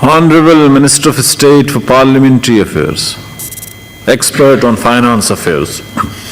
Honorable Minister of State for Parliamentary Affairs, expert on finance affairs.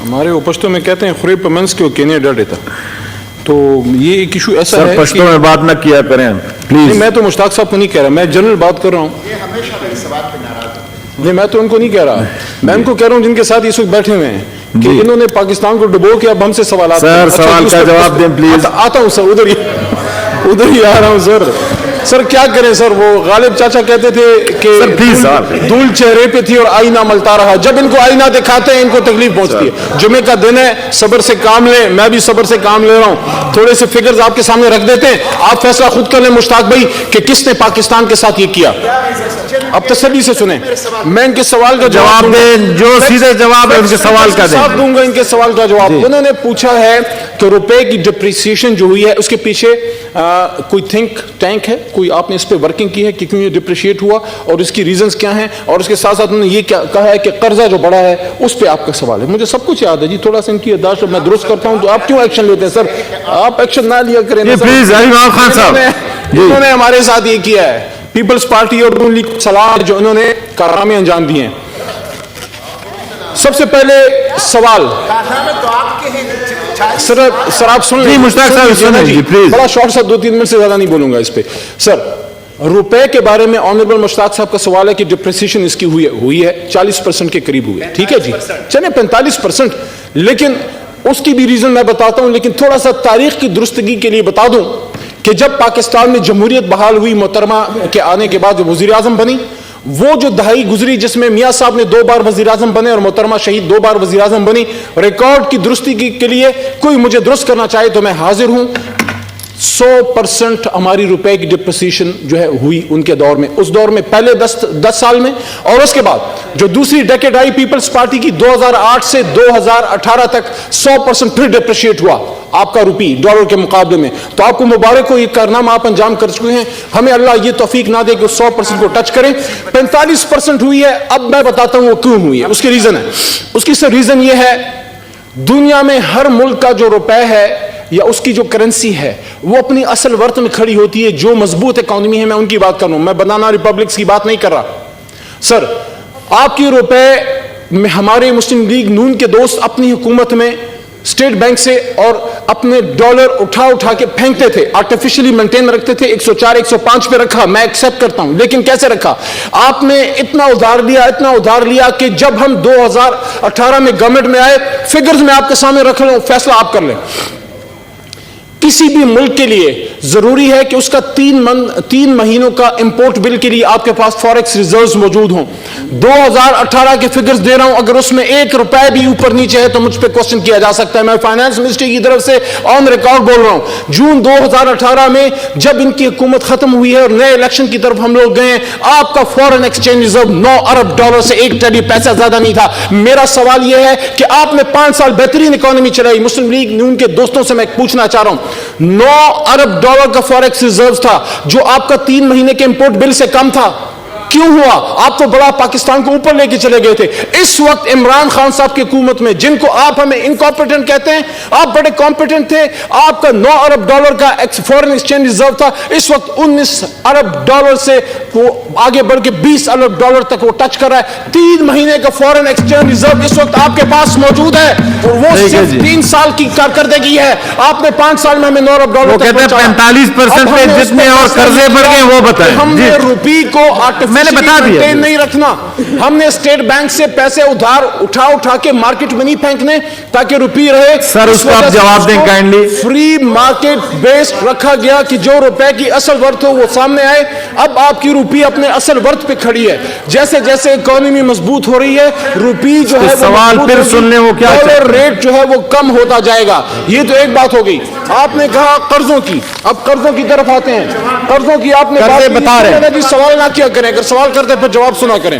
ہمارے وہ پشتوں میں کہتے ہیں خریب پمنس کے کینیا ڈر دیتا. تو یہ ایک ایشو ایسا ہے سر پشتوں میں بات نہ کیا کریں پلیز. میں تو مشتاق صاحب کو نہیں کہہ رہا, میں جنرل بات کر رہا ہوں. یہ ہمیشہ میرے سوال پہ ناراض ہے. نہیں میں تو ان کو نہیں کہہ رہا, میں ان کو کہہ رہا ہوں جن کے ساتھ اس وقت بیٹھے ہوئے ہیں کہ انہوں نے پاکستان کو ڈبو کے اب ہم سے سوالات. سر سوال کا جواب دیں پلیز. آتا ہوں سر, ادھر ہی آ رہا ہوں سر. سر کیا کریں سر, وہ غالب چاچا کہتے تھے کہ دھول چہرے پہ تھی اور آئینہ ملتا رہا. جب ان کو آئینہ دکھاتے ہیں ان کو تکلیف پہنچتی ہے. جمعے کا دن ہے, صبر سے کام لیں, میں بھی صبر سے کام لے رہا ہوں. تھوڑے سے فگرز آپ کے سامنے رکھ دیتے ہیں, آپ فیصلہ خود کر لیں مشتاق بھائی کہ کس نے پاکستان کے ساتھ یہ کیا. اب تسلی سے سنیں, میں ان کے سوال کا جواب دیں, جو سیدھے جواب ہے ان کے سوال کا دیں. صاف دوں گا ان کے سوال کا جواب. انہوں نے پوچھا ہے کہ روپے کی ڈپریسیشن جو ہوئی ہے اس کے پیچھے کوئی تھنک ٹینک ہے, کوئی آپ نے اس پہ ورکنگ کی ہے کہ کیوں یہ ڈپریشیٹ ہوا اور اس کی ریزنز کیا ہیں, اور اس کے ساتھ ساتھ انہوں نے یہ کہا ہے کہ قرضہ جو بڑھا ہے اس پہ آپ کا سوال ہے. مجھے سب کچھ یاد ہے جی, تھوڑا سا ان کی یادداشت میں درست کرتا ہوں تو آپ کیوں ایکشن لیتے ہیں سر. آپ ایکشن نہ لیا کریں پلیز. عمران خان صاحب انہوں نے ہمارے ساتھ یہ کیا ہے, پیپلز پارٹی اور نون لیگ صلاح جو انہوں نے کارنامے انجام دیے ہیں. سب سے پہلے سوال تو آپ کے ہیں سر آپ سن لیں. مشتاق صاحب سنیں جی پلیز. بڑا شارٹ سا 2-3 منٹ سے زیادہ نہیں بولوں گا اس پہ. سر روپے کے بارے میں آنریبل مشتاق صاحب کا سوال ہے کہ ڈپریسیشن اس کی ہوئی ہے 40% کے قریب ہوئی ہے. ٹھیک ہے جی, چلیں 45%, لیکن اس کی بھی ریزن میں بتاتا ہوں. لیکن تھوڑا سا تاریخ کی درستگی کے لیے بتا دوں کہ جب پاکستان میں جمہوریت بحال ہوئی محترمہ کے آنے کے بعد جو وزیر اعظم بنی, وہ جو دہائی گزری جس میں میاں صاحب نے 2 بار وزیر اعظم بنے اور محترمہ شہید 2 بار وزیر اعظم بنی, ریکارڈ کی درستگی کے لیے کوئی مجھے درست کرنا چاہے تو میں حاضر ہوں. 100% ہماری روپے کی ڈپریسیشن جو ہے ہوئی ان کے دور میں, اس دور میں پہلے 10 سال میں, اور اس کے بعد جو دوسری ڈیکیڈ آئی پیپلز پارٹی کی 2008 سے 2018 تک 100% پھر ڈپریشیٹ ہوا آپ کا روپی ڈالر کے مقابلے میں. تو آپ کو مبارک ہو, یہ کارنامہ آپ انجام کر چکے ہیں. ہمیں اللہ یہ توفیق نہ دے کہ 100% کو ٹچ کریں. 45% ہوئی ہے. اب میں بتاتا ہوں وہ کیوں ہوئی ہے, اس کی ریزن ہے. اس کی ریزن یہ ہے, دنیا میں ہر ملک کا جو روپے ہے یا اس کی جو کرنسی ہے وہ اپنی اصل ورت میں کھڑی ہوتی ہے. جو مضبوط اکانومی ہے میں ان کی بات کر رہا ہوں, میں بنانا ریپبلکس کی بات نہیں کر رہا. سر آپ کی روپے میں ہمارے مسلم لیگ نون کے دوست اپنی حکومت میں اسٹیٹ بینک سے اور اپنے ڈالر اٹھا کے پھینکتے تھے, آرٹیفیشلی مینٹین رکھتے تھے. 104 105 پہ رکھا, میں ایکسپٹ کرتا ہوں, لیکن کیسے رکھا آپ نے؟ اتنا ادھار لیا کہ جب ہم 2018 میں گورنمنٹ میں آئے, فگرز میں آپ کے سامنے رکھ رہا ہوں, فیصلہ آپ کر لیں. کسی بھی ملک کے لیے ضروری ہے کہ اس کا 3 مہینوں کا امپورٹ بل کے لیے آپ کے پاس فوریکس ریزروز موجود ہوں. 2018 کے فگرز دے رہا ہوں, اگر اس میں 1 روپے بھی اوپر نیچے ہے تو مجھ پہ کوسچن کیا جا سکتا ہے. میں فائنانس منسٹری کی طرف سے آن ریکارڈ بول رہا ہوں. جون 2018 میں جب ان کی حکومت ختم ہوئی ہے اور نئے الیکشن کی طرف ہم لوگ گئے ہیں, آپ کا فورن ایکسچینج ریزرو 9 ارب ڈالر سے 1 ٹیلی پیسہ زیادہ نہیں تھا. میرا سوال یہ ہے کہ آپ نے 5 سال بہترین اکانومی چلائی. مسلم لیگ نون کے دوستوں سے میں پوچھنا چاہ رہا ہوں, 9 ارب ڈالر کا فوریکس ریزرو تھا جو آپ کا 3 مہینے کے امپورٹ بل سے کم تھا. کیوں ہوا؟ آپ تو بڑا پاکستان کو اوپر لے کے چلے گئے تھے. اس وقت عمران خان صاحب کی حکومت میں, جن کو آپ ہمیں انکمپیٹنٹ کہتے ہیں, آپ بڑے کمپیٹنٹ تھے. آپ کا 9 ارب ڈالر کا فورن ایکسچینج ریزرو تھا, اس وقت 19 ارب ڈالر سے وہ آگے بڑھ کے 20 ارب ڈالر تک وہ ٹچ کر رہا ہے. 3 مہینے کا فورن ایکسچینج ریزرو اس وقت آپ کے پاس موجود ہے اور وہ صرف 3 سال کی کارکردگی ہے. آپ نے 5 سال میں ہمیں 9 ارب ڈالر تک پہنچایا. 45% پہ جتنے اور قرضے بڑھ گئے وہ بتائیں. ہم نے روپی کو مینٹین نہیں رکھنا. ہم نے اسٹیٹ بینک سے پیسے ادھار اٹھا کے مارکیٹ میں نہیں پھینکنے تاکہ روپی رہے. سر اس کو آپ جواب دیں کائنڈلی. فری مارکیٹ بیسڈ رکھا گیا کہ جو روپے کی اصل ورت ہو وہ سامنے آئے. اب آپ کی روپی اپنے اصل ورت پہ کھڑی ہے. جیسے جیسے اکانومی مضبوط ہو رہی ہے, روپی جو ہے سوال پھر سن لیں, وہ کیا ڈالر ریٹ جو ہے وہ کم ہوتا جائے گا. یہ تو ایک بات ہو گئی. آپ نے کہا قرضوں کی, اب قرضوں کی طرف آتے ہیں. قرضوں کی آپ نے بات بتا رہے ہیں. سوال نہ کیا کریں, اگر سوال کرتے پھر جواب سنا کریں.